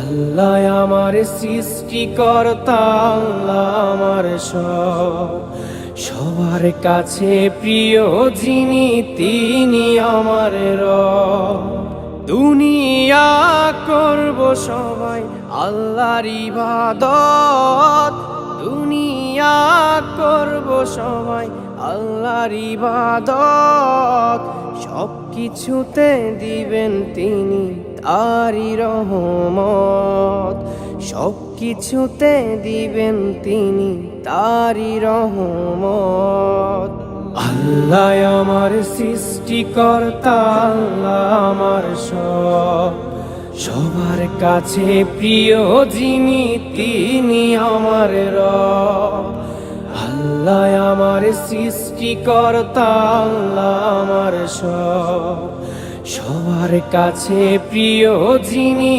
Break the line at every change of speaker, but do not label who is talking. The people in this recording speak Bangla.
আল্লাহ আমার সৃষ্টিকর্তা, আল্লাহ আমার সব, সবার কাছে প্রিয় যিনি তিনি আমার রব। দুনিয়া করব সবাই আল্লাহর ইবাদত, দুনিয়া করব সবাই আল্লাহর ইবাদত, সব কিছুতে দিবেন তিনি তারি রহমত, সব কিছুতে দিবেন তিনি তারি রহমত। আল্লাহ আমার সৃষ্টিকর্তা, আল্লাহ আমার সব, সবার কাছে প্রিয় যিনি তিনি আমার রব। আল্লাহ আমার সৃষ্টিকর্তা, আল্লাহ আমার সব, সবার কাছে প্রিয় যিনি